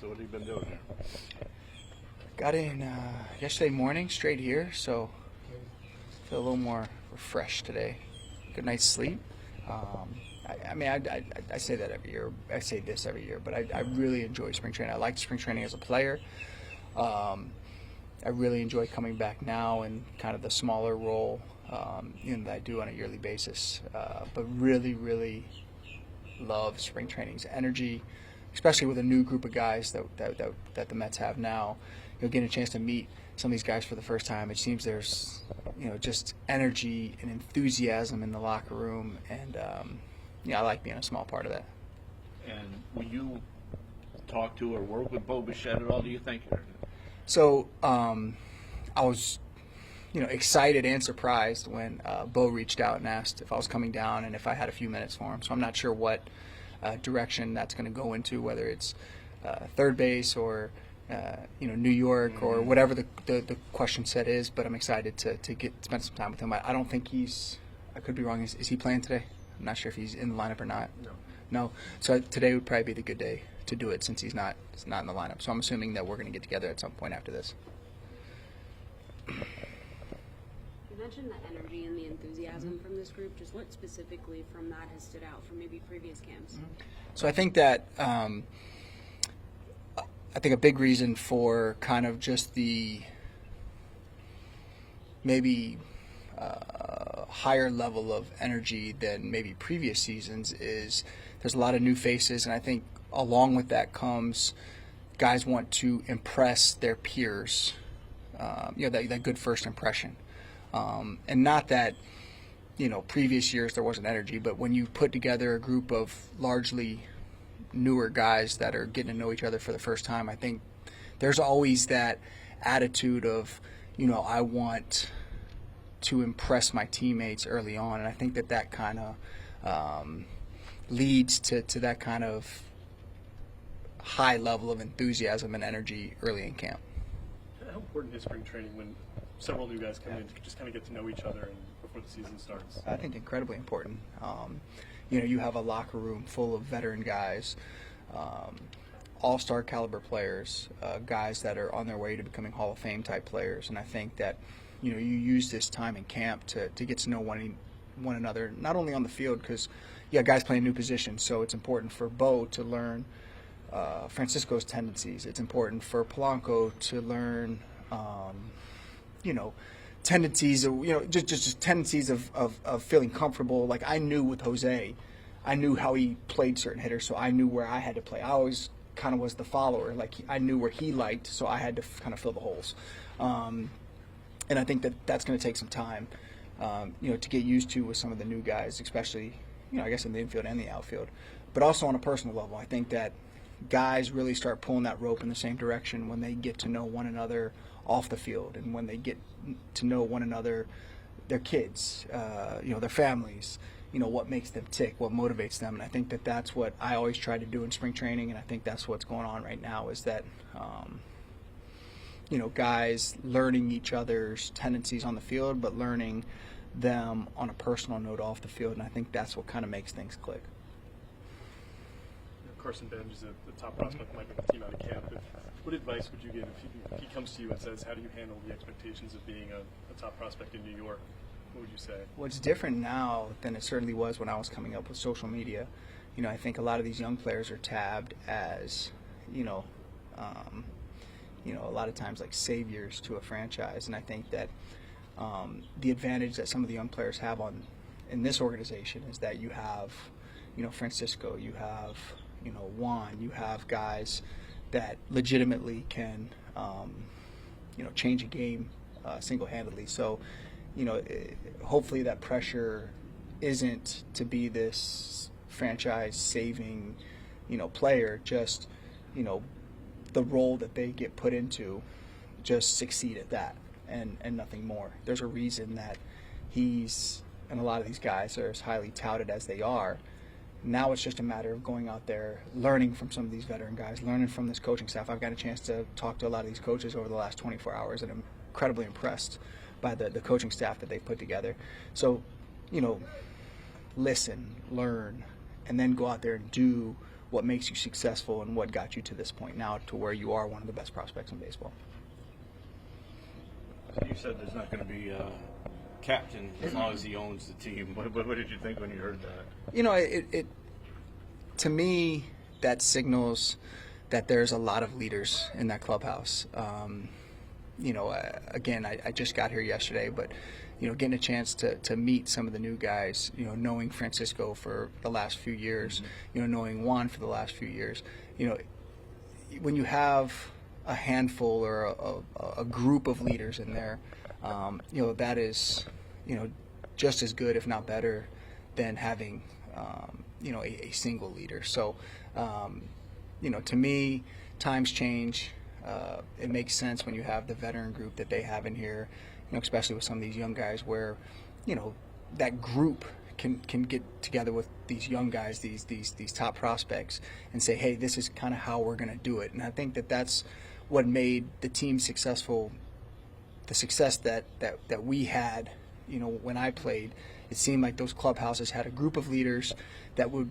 So what have you been doing here? Got in yesterday morning, straight here, so feel a little more refreshed today. Good night's sleep. I say that every year. I say this every year, but I really enjoy spring training. I liked spring training as a player. I really enjoy coming back now in kind of the smaller role that I do on a yearly basis. But really, really love spring training's energy, especially with a new group of guys that the Mets have now. Getting a chance to meet some of these guys for the first time. It seems there's just energy and enthusiasm in the locker room, and I like being a small part of that. And will you talk to or work with Bo Bichette at all, do you think? So I was excited and surprised when Bo reached out and asked if I was coming down and if I had a few minutes for him. So I'm not sure what direction that's going to go into, whether it's third base or New York or whatever the question set is. But I'm excited to spend some time with him. I don't think I could be wrong. Is he playing today? I'm not sure if he's in the lineup or not. No. So today would probably be the good day to do it since he's not in the lineup. So I'm assuming that we're going to get together at some point after this. You mentioned the energy and the enthusiasm from this group. Just what specifically from that has stood out from maybe previous camps? So I think that a big reason for kind of just the maybe higher level of energy than maybe previous seasons is there's a lot of new faces, and I think along with that comes guys want to impress their peers, that good first impression. And not that, previous years there wasn't energy, but when you put together a group of largely newer guys that are getting to know each other for the first time, I think there's always that attitude of, I want to impress my teammates early on, and I think that kind of leads to that kind of high level of enthusiasm and energy early in camp. How important is spring training when several new guys come in to just kind of get to know each other and before the season starts? I think incredibly important. You have a locker room full of veteran guys, all-star caliber players, guys that are on their way to becoming Hall of Fame type players, and I think that you use this time in camp to get to know one another, not only on the field because guys playing new positions, so it's important for Bo to learn Francisco's tendencies. It's important for Polanco to learn tendencies of just tendencies of feeling comfortable. Like I knew with Jose, I knew how he played certain hitters, so I knew where I had to play. I always kind of was the follower. Like I knew where he liked, so I had to kind of fill the holes. And I think that's going to take some time, to get used to with some of the new guys, especially I guess in the infield and the outfield, but also on a personal level. I think that guys really start pulling that rope in the same direction when they get to know one another off the field, and when they get to know one another, their kids, their families, what makes them tick, what motivates them. And I think that's what I always try to do in spring training, and I think that's what's going on right now is that, guys learning each other's tendencies on the field, but learning them on a personal note off the field, and I think that's what kind of makes things click. Carson Benj is the top prospect that might make the team out of camp. What advice would you give if he comes to you and says, how do you handle the expectations of being a top prospect in New York? What would you say? Well, it's different now than it certainly was when I was coming up with social media. I think a lot of these young players are tabbed as, a lot of times like saviors to a franchise, and I think that the advantage that some of the young players have in this organization is that you have, Francisco, you have, Juan, you have guys that legitimately can, change a game single-handedly. So, hopefully that pressure isn't to be this franchise-saving, player, just, the role that they get put into, just succeed at that and nothing more. There's a reason that he's, and a lot of these guys are as highly touted as they are. Now it's just a matter of going out there, learning from some of these veteran guys, learning from this coaching staff. I've got a chance to talk to a lot of these coaches over the last 24 hours, and I'm incredibly impressed by the coaching staff that they've put together. So, listen, learn, and then go out there and do what makes you successful and what got you to this point now to where you are one of the best prospects in baseball. You said there's not going to be a captain as long as he owns the team. What did you think when you heard that? You know, it to me, that signals that there's a lot of leaders in that clubhouse. You know, again, I just got here yesterday, but, you know, getting a chance to meet some of the new guys, you know, knowing Francisco for the last few years, you know, knowing Juan for the last few years, you know, when you have a handful or a group of leaders in there, you know, that is, you know, just as good, if not better, than having, you know, a single leader. So, you know, to me, times change. It makes sense when you have the veteran group that they have in here, you know, especially with some of these young guys where, you know, that group can get together with these young guys, these top prospects, and say, hey, this is kind of how we're going to do it. And I think that that's what made the team successful, the success that we had, you know, when I played. It seemed like those clubhouses had a group of leaders that would,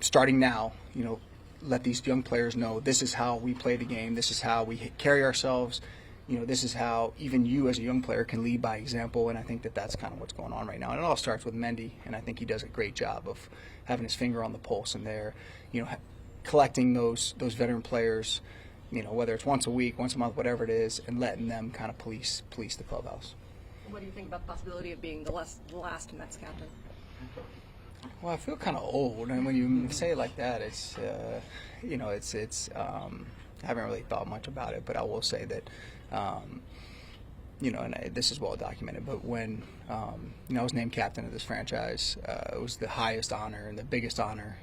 starting now, you know, let these young players know this is how we play the game, this is how we carry ourselves, you know, this is how even you as a young player can lead by example. And I think that that's kind of what's going on right now. And it all starts with Mendy, and I think he does a great job of having his finger on the pulse in there, you know, collecting those veteran players, you know, whether it's once a week, once a month, whatever it is, and letting them kind of police the clubhouse. What do you think about the possibility of being the last Mets captain? Well, I feel kind of old, and when you say it like that, it's you know, it's I haven't really thought much about it, but I will say that you know, and this is well documented, but when you know, I was named captain of this franchise, it was the highest honor and the biggest honor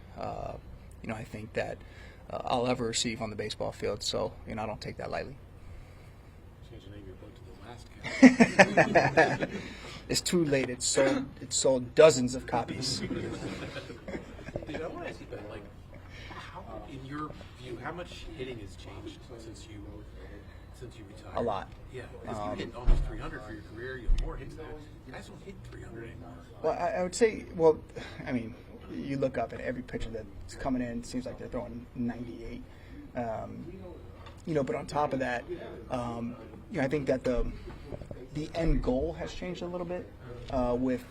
you know, I think that I'll ever receive on the baseball field. So, you know, I don't take that lightly. Change the name of your book to The Last Captain. It's too late. It's sold dozens of copies. Dude, I want to ask you about, like, how, in your view, how much hitting has changed since you retired? A lot. Yeah, because you hit almost 300 for your career. You have more hits now. Guys don't hit 300 anymore. Well, I would say, well, I mean, you look up at every pitcher that's coming in, it seems like they're throwing 98. You know, but on top of that, you know, I think that the end goal has changed a little bit with,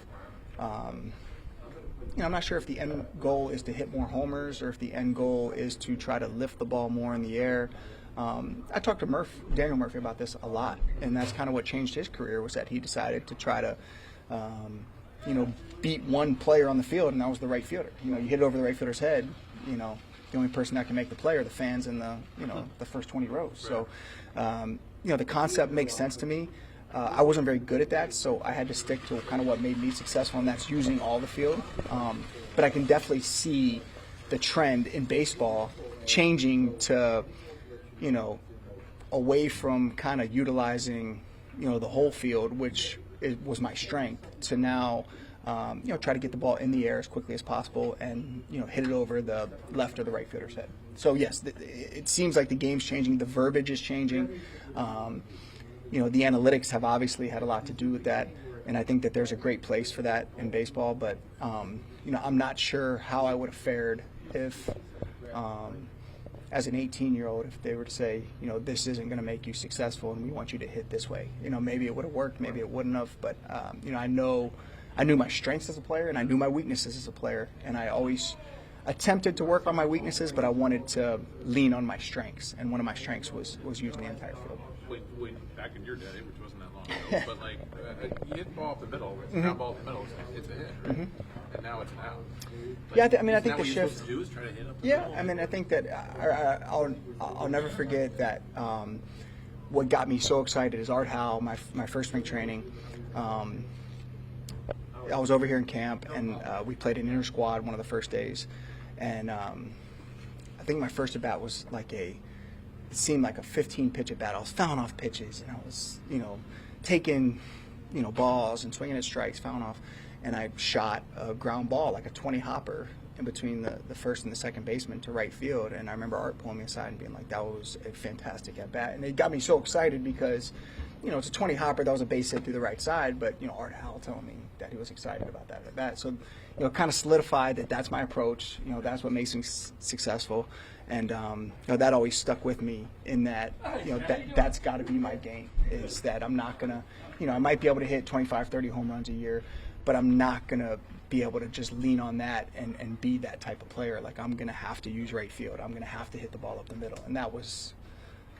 you know, I'm not sure if the end goal is to hit more homers or if the end goal is to try to lift the ball more in the air. I talked to Daniel Murphy about this a lot, and that's kind of what changed his career, was that he decided to try to, you know, beat one player on the field, and that was the right fielder. You know, you hit it over the right fielder's head, you know, the only person that can make the play are the fans in the, you know, the first 20 rows. So, you know, the concept makes sense to me. I wasn't very good at that, so I had to stick to kind of what made me successful, and that's using all the field. But I can definitely see the trend in baseball changing to, you know, away from kind of utilizing, you know, the whole field, which was my strength, to now, you know, try to get the ball in the air as quickly as possible and, you know, hit it over the left or the right fielder's head. So, yes, it seems like the game's changing. The verbiage is changing. You know, the analytics have obviously had a lot to do with that, and I think that there's a great place for that in baseball. But, you know, I'm not sure how I would have fared if, as an 18-year-old, if they were to say, you know, this isn't going to make you successful and we want you to hit this way. You know, maybe it would have worked, maybe it wouldn't have. But, you know, I knew my strengths as a player and I knew my weaknesses as a player, and I always attempted to work on my weaknesses, but I wanted to lean on my strengths, and one of my strengths was using the entire field. When back in your day, which wasn't that long ago, but like you hit the ball up the middle, it's a ground ball up the middle, it's a hit, right? And now it's an out. Like, Yeah, I mean, I think what the you're shift. supposed to do is try to hit up the Yeah, middle. I mean, I think that I'll never forget that what got me so excited is Art Howe, my first spring training. I was over here in camp, and we played an inter-squad one of the first days. And I think my first at-bat was like it seemed like a 15-pitch at-bat. I was fouling off pitches, and I was, you know, taking, you know, balls and swinging at strikes, fouling off. And I shot a ground ball, like a 20-hopper, in between the first and the second baseman to right field. And I remember Art pulling me aside and being like, that was a fantastic at-bat. And it got me so excited because, it's a 20 hopper. That was a base hit through the right side, but, Art Howell telling me that he was excited about that at bat. So, it kind of solidified that that's my approach. That's what makes me successful. And, that always stuck with me in that, that's got to be my game, is that I'm not going to, I might be able to hit 25, 30 home runs a year, but I'm not going to be able to just lean on that and be that type of player. Like, I'm going to have to use right field. I'm going to have to hit the ball up the middle. And that was,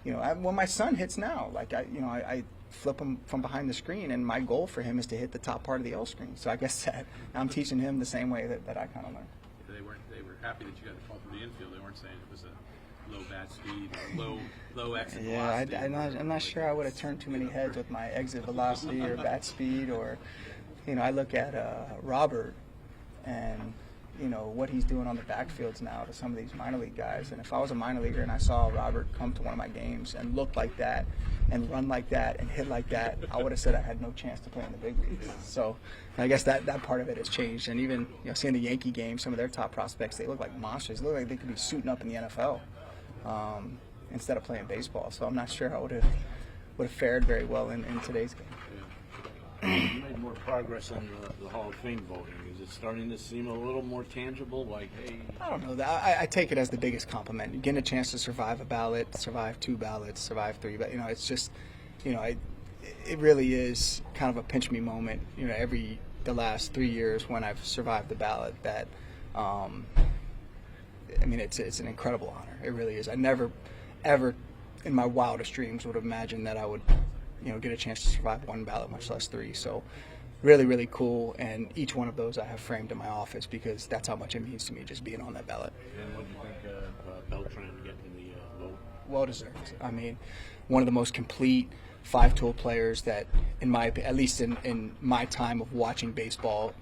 when my son hits now, like, I flip him from behind the screen, and my goal for him is to hit the top part of the L screen. So I guess that I'm teaching him the same way that I kind of learned. They were happy that you got the ball from the infield. They weren't saying it was a low bat speed or low exit velocity. Yeah, I'm not sure I would have turned too many heads with my exit velocity or bat speed, or, I look at Robert and, what he's doing on the backfields now to some of these minor league guys. And if I was a minor leaguer and I saw Robert come to one of my games and look like that and run like that and hit like that, I would have said I had no chance to play in the big leagues. So I guess that part of it has changed. And even, seeing the Yankee game, some of their top prospects, they look like monsters. They look like they could be suiting up in the NFL instead of playing baseball. So I'm not sure I would have fared very well in today's game. You made more progress on the Hall of Fame voting. Is it starting to seem a little more tangible? Like, hey, I don't know. I take it as the biggest compliment. Getting a chance to survive a ballot, survive 2 ballots, survive 3. But it's just, it really is kind of a pinch me moment. The last 3 years when I've survived the ballot, that, it's an incredible honor. It really is. I never, ever, in my wildest dreams, would have imagined that I would, get a chance to survive 1 ballot, much less 3. So really, really cool. And each one of those I have framed in my office because that's how much it means to me, just being on that ballot. and what do you think of Beltran getting the vote? Well deserved. One of the most complete 5-tool players that, at least in my time of watching baseball,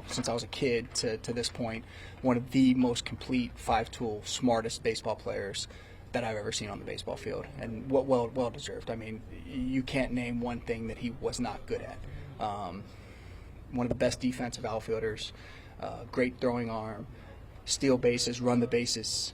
since I was a kid to this point, one of the most complete 5-tool, smartest baseball players that I've ever seen on the baseball field, and well deserved. You can't name one thing that he was not good at. One of the best defensive outfielders, great throwing arm, steal bases, run the bases,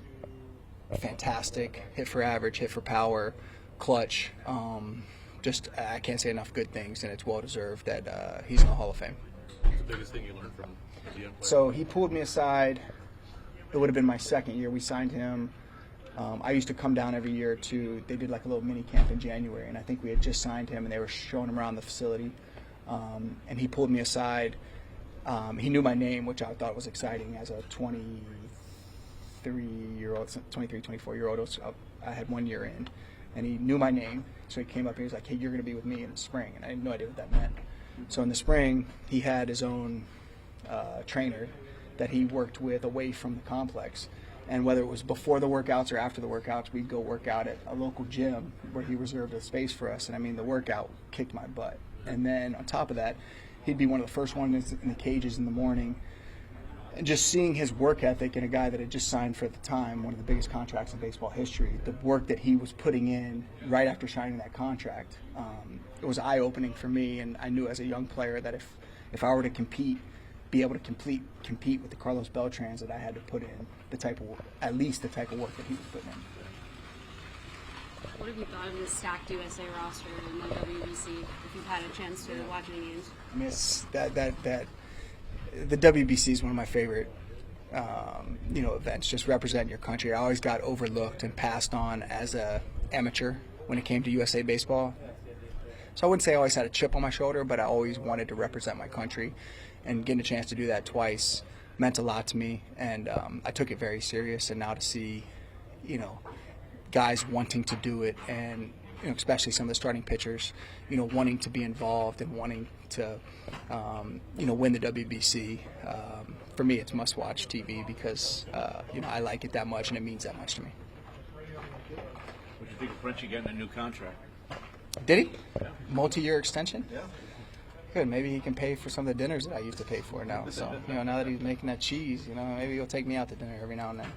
fantastic, hit for average, hit for power, clutch. I can't say enough good things, and it's well deserved that he's in the Hall of Fame. What's the biggest thing you learned from the young player? So he pulled me aside. It would have been my second year. We signed him. I used to come down every year they did like a little mini camp in January, and I think we had just signed him, and they were showing him around the facility. And he pulled me aside. He knew my name, which I thought was exciting as a 23-year-old, 24-year-old. I had 1 year in, and he knew my name. So he came up and he was like, "Hey, you're going to be with me in the spring." And I had no idea what that meant. So in the spring, he had his own trainer that he worked with away from the complex. And whether it was before the workouts or after the workouts, we'd go work out at a local gym where he reserved a space for us. And the workout kicked my butt. And then on top of that, he'd be one of the first ones in the cages in the morning. And just seeing his work ethic in a guy that had just signed for, at the time, one of the biggest contracts in baseball history, the work that he was putting in right after signing that contract, it was eye-opening for me. And I knew as a young player that if I were to be able to compete with the Carlos Beltrans, that I had to put in at least the type of work that he was putting in. What have you thought of the stacked USA roster in the WBC? If you've had a chance to watch any games, It's that the WBC is one of my favorite, events. Just representing your country. I always got overlooked and passed on as a amateur when it came to USA baseball. So I wouldn't say I always had a chip on my shoulder, but I always wanted to represent my country, and getting a chance to do that twice meant a lot to me. And I took it very serious. And now to see, guys wanting to do it, and especially some of the starting pitchers, wanting to be involved and wanting to, win the WBC. For me, it's must-watch TV because, I like it that much and it means that much to me. What do you think of Frenchie getting a new contract? Did he? Yeah. Multi-year extension? Yeah. Good. Maybe he can pay for some of the dinners that I used to pay for now. So, now that he's making that cheese, maybe he'll take me out to dinner every now and then.